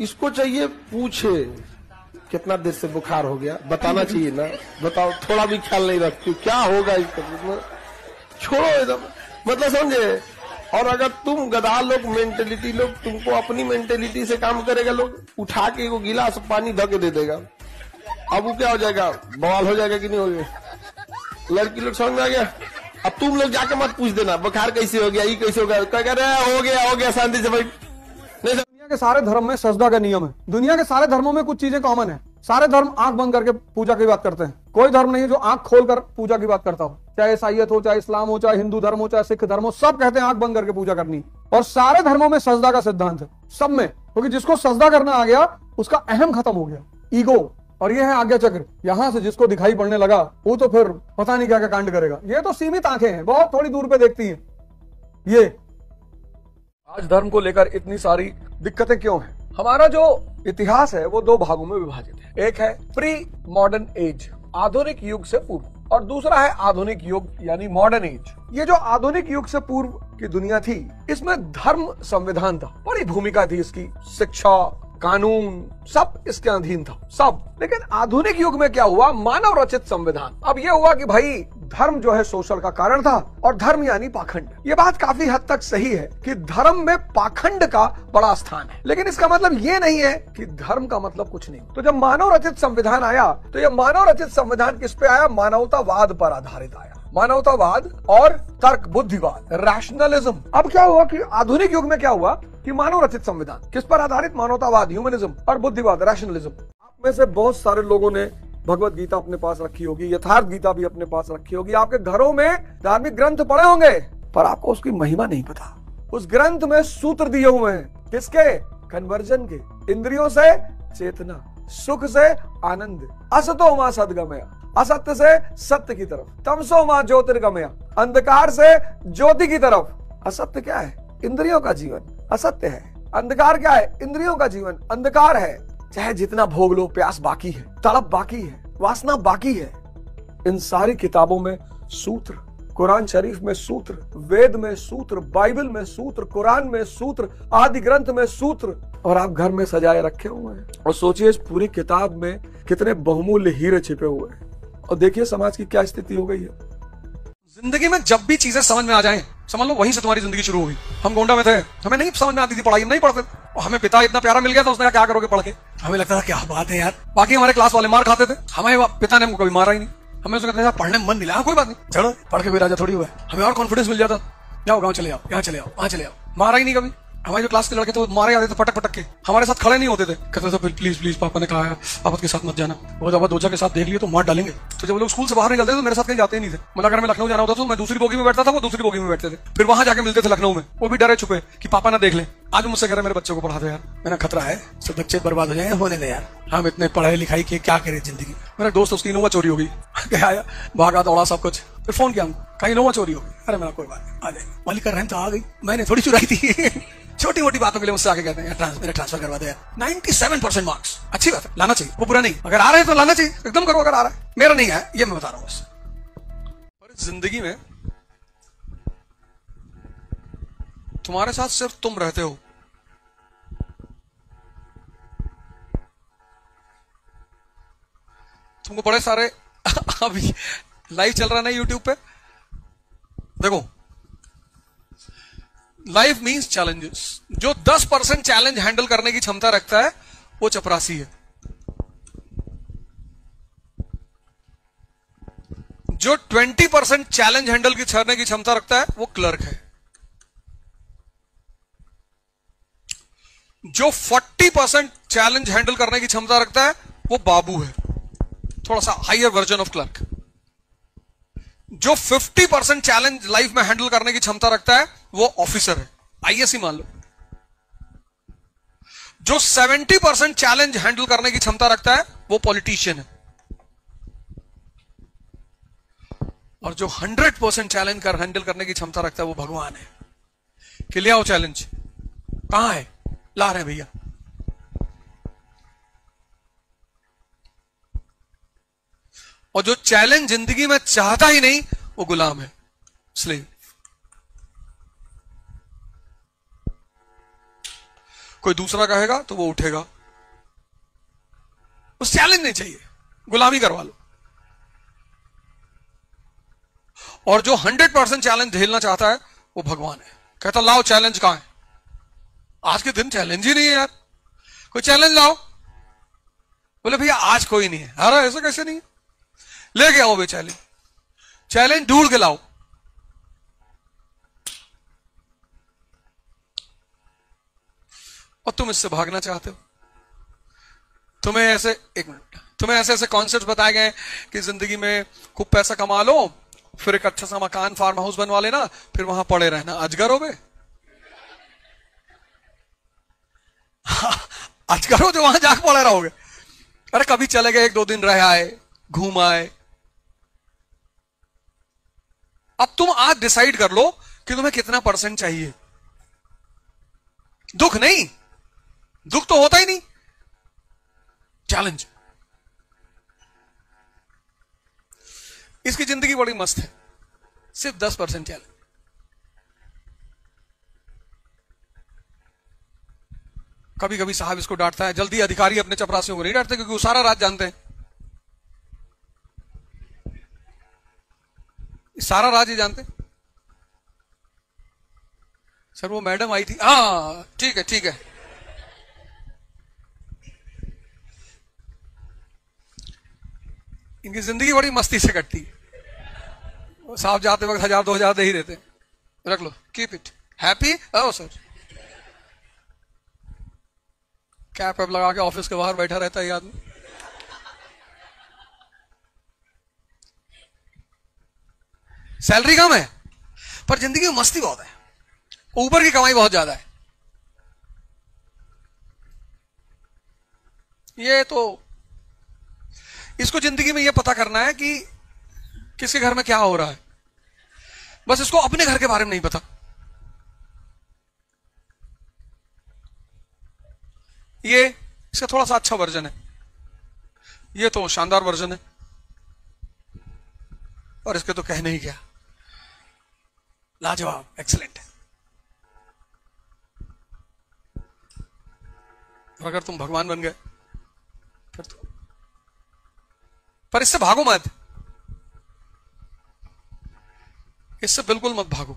इसको चाहिए पूछे कितना देर से बुखार हो गया, बताना चाहिए ना। बताओ, थोड़ा भी ख्याल नहीं रखती क्या होगा इसका, छोड़ो एकदम, मतलब समझे। और अगर तुम गधा लोग मेंटेलिटी लोग, तुमको अपनी मेंटेलिटी से काम करेगा, लोग उठा के वो गिलास पानी धके दे देगा। अब वो क्या हो जाएगा, बवाल हो जाएगा कि नहीं हो गया। लड़की लोग समझ में आ गया। अब तुम लोग जाके मत पूछ देना बुखार कैसे हो गया, ये कैसे हो गया, कह रहे हो गया शांति से भाई। नहीं, दुनिया के सारे धर्म में सजदा का नियम है। दुनिया के सारे धर्मों में कुछ चीजें कॉमन है। सारे धर्म आंख बंद करके पूजा की बात करते हैं। कोई धर्म नहीं है जो आंख खोलकर पूजा की बात करता हो, चाहे ईसाईयत हो, चाहे इस्लाम हो, चाहे हिंदू धर्म हो, चाहे सिख धर्म हो, सब कहते हैं आंख बंद करके पूजा करनी। और सारे धर्मों में सजदा का सिद्धांत है, सब में, क्योंकि जिसको सजदा करना आ गया उसका अहम खत्म हो गया, ईगो। और ये है आज्ञा चक्र। यहां से जिसको दिखाई पड़ने लगा वो तो फिर पता नहीं क्या क्या कांड करेगा। ये तो सीमित आंखें हैं, बहुत थोड़ी दूर पे देखती हैं। ये आज धर्म को लेकर इतनी सारी दिक्कतें क्यों हैं? हमारा जो इतिहास है वो दो भागों में विभाजित है। एक है प्री मॉडर्न एज, आधुनिक युग से पूर्व, और दूसरा है आधुनिक युग यानी मॉडर्न एज। ये जो आधुनिक युग से पूर्व की दुनिया थी, इसमें धर्म संविधान था, बड़ी भूमिका थी इसकी, शिक्षा, कानून, सब इसके अधीन था, सब। लेकिन आधुनिक युग में क्या हुआ, मानव रचित संविधान। अब यह हुआ कि भाई धर्म जो है शोषण का कारण था, और धर्म यानी पाखंड। ये बात काफी हद तक सही है कि धर्म में पाखंड का बड़ा स्थान है, लेकिन इसका मतलब ये नहीं है कि धर्म का मतलब कुछ नहीं। तो जब मानव रचित संविधान आया, तो यह मानव रचित संविधान किस पे आया, मानवतावाद पर आधारित आया। मानवतावाद और तर्क बुद्धिवाद, रैशनलिज्म। अब क्या हुआ कि आधुनिक युग में क्या हुआ कि मानव रचित संविधान किस पर आधारित, मानवतावाद, ह्यूमनिज्म और बुद्धिवाद, रैशनलिज्म। आप में से बहुत सारे लोगों ने भगवत गीता अपने पास रखी होगी, यथार्थ गीता भी अपने पास रखी होगी, आपके घरों में धार्मिक ग्रंथ पढ़े होंगे, पर आपको उसकी महिमा नहीं पता। उस ग्रंथ में सूत्र दिए हुए हैं, किसके, कन्वर्जन के। इंद्रियों से चेतना, सुख से आनंद, असतो मां सद्गमया, असत्य से सत्य की तरफ, तमसो मां ज्योतिर्गमया, अंधकार से ज्योति की तरफ। असत्य क्या है, इंद्रियों का जीवन असत्य है। अंधकार क्या है, इंद्रियों का जीवन अंधकार है। चाहे जितना भोग लो, प्यास बाकी है, तड़प बाकी है, वासना बाकी है। इन सारी किताबों में सूत्र, कुरान शरीफ में सूत्र, वेद में सूत्र, बाइबल में सूत्र, कुरान में सूत्र, आदि ग्रंथ में सूत्र, और आप घर में सजाए रखे हुए हैं। और सोचिए इस पूरी किताब में कितने बहुमूल्य हीरे छिपे हुए हैं। और देखिए समाज की क्या स्थिति हो गई है। जिंदगी में जब भी चीजें समझ में आ जाएं, समझ लो वहीं से तुम्हारी जिंदगी शुरू हुई। हम गोंडा में थे, हमें नहीं समझ में आती थी पढ़ाई, हम नहीं पढ़ते। और हमें पिता इतना प्यारा मिल गया था, उसने क्या करोगे पढ़ के। हमें लगता था क्या बात है यार। बाकी हमारे क्लास वाले मार खाते थे, हमें पिता ने कभी मारा ही नहीं। हमें उसको कहते थे पढ़ने में मन नहीं लगा, कोई बात नहीं, चलो पढ़ के कोई राजा थोड़ी हुआ है। हमें और कॉन्फिडेंस मिल जाता, जाओ गाँव चले आओ, यहाँ चले आओ, वहां चले आओ। मारा ही नहीं कभी। हमारे जो क्लास के लड़के थे वो मारे जाते थे पटक पटक के, हमारे साथ खड़े नहीं होते थे। कहते थे प्लीज प्लीज पापा ने कहा है पापा के साथ मत जाना, वो जब दोजा के साथ देख लिए तो मार डालेंगे। तो जब लोग स्कूल से बाहर निकलते थे तो मेरे साथ कहीं जाते ही नहीं थे। मतलब अगर मैं लखनऊ जाना होता तो मैं दूसरी बोगी में बैठता था, वो दूसरी बोगी में बैठते थे। फिर वहां जाके मिलते थे लखनऊ में, वो भी डरे छुपे कि पापा ना देख ले। आज मुझसे कह रहे मेरे बच्चों को पढ़ा दो यार, मेरा खतरा है, सब बच्चे बर्बाद हो जाएंगे, होने दे यार, हम इतने पढ़ाई लिखाई के क्या करें जिंदगी। मेरा दोस्त उसकी इनोवा चोरी हो गई, आया भागा दौड़ा सब कुछ, फिर फोन किया कहीं इनोवा चोरी हो गई। अरे मेरा कोई बात नहीं, आ जाए, मालिक का रहम तो आ गई, मैंने थोड़ी चुराई थी। छोटी मोटी बातों के लिए मुझसे आके कहते हैं मेरे ट्रांसफर करवा दे यार। 97% मार्क्स, अच्छी बात है, लाना चाहिए, वो बुरा नहीं। अगर आ रहे हैं तो लाना चाहिए, एकदम करो। अगर आ रहा है, मेरा नहीं है ये मैं बता रहा हूं बस। पर जिंदगी में तुम्हारे साथ सिर्फ तुम रहते हो। तुमको बड़े सारे अभी लाइव चल रहा है ना यूट्यूब पे, देखो लाइफ मीन्स चैलेंजेस। जो 10% चैलेंज हैंडल करने की क्षमता रखता है वो चपरासी है। जो 20% चैलेंज हैंडल करने की क्षमता रखता है वो क्लर्क है। जो 40% चैलेंज हैंडल करने की क्षमता रखता है वो बाबू है, थोड़ा सा हायर वर्जन ऑफ क्लर्क। जो 50% चैलेंज लाइफ में हैंडल करने की क्षमता रखता है वो ऑफिसर है, आईएएस ही मान लो। जो 70% चैलेंज हैंडल करने की क्षमता रखता है वो पॉलिटिशियन है। और जो 100% चैलेंज हैंडल करने की क्षमता रखता है वो भगवान है। कि ले आओ चैलेंज, कहां है, ला रहे हैं भैया। और जो चैलेंज जिंदगी में चाहता ही नहीं वो गुलाम है, स्लेव। कोई दूसरा कहेगा तो वो उठेगा। उस चैलेंज नहीं चाहिए, गुलामी करवा लो। और जो 100% चैलेंज झेलना चाहता है वो भगवान है। कहता लाओ चैलेंज कहां है? आज के दिन चैलेंज ही नहीं है यार, कोई चैलेंज लाओ। बोले भैया आज कोई नहीं है। अरे ऐसा कैसे नहीं है? लेके आओ भाई चैलेंज, चैलेंज ढूंढ के लाओ। और तुम इससे भागना चाहते हो। तुम्हें ऐसे, एक मिनट, तुम्हें ऐसे ऐसे कॉन्सेप्ट बताए गए कि जिंदगी में खूब पैसा कमा लो, फिर एक अच्छा सा मकान फार्म हाउस बनवा लेना, फिर वहां पड़े रहना। अजगर हो बे, अजगर हो जो वहां जाके पड़े रहोगे। अरे कभी चले गए, 1-2 दिन रह आए, घूम आए। अब तुम आज डिसाइड कर लो कि तुम्हें कितना % चाहिए। दुख नहीं, दुख तो होता ही नहीं, चैलेंज। इसकी जिंदगी बड़ी मस्त है, सिर्फ 10% चैलेंज। कभी कभी साहब इसको डांटता है, जल्दी अधिकारी अपने चपरासियों को नहीं डांटते क्योंकि वो सारा राज जानते हैं, सारा राज ही जानते। सर वो मैडम आई थी, हाँ ठीक है ठीक है। इनकी जिंदगी बड़ी मस्ती से कटती है। साहब जाते वक्त 1000-2000 दे ही देते, रख लो, keep it happy. Oh sir, cap वैप लगा के ऑफिस के बाहर बैठा रहता है ये आदमी। सैलरी कम है पर जिंदगी में मस्ती बहुत है, ऊपर की कमाई बहुत ज्यादा है। ये तो इसको जिंदगी में ये पता करना है कि किसके घर में क्या हो रहा है, बस इसको अपने घर के बारे में नहीं पता। ये इसका थोड़ा सा अच्छा वर्जन है, ये तो शानदार वर्जन है, और इसके तो कहने ही क्या, लाजवाब, एक्सीलेंट है। और अगर तुम भगवान बन गए फिर तो, पर इससे भागो मत, इससे बिल्कुल मत भागो।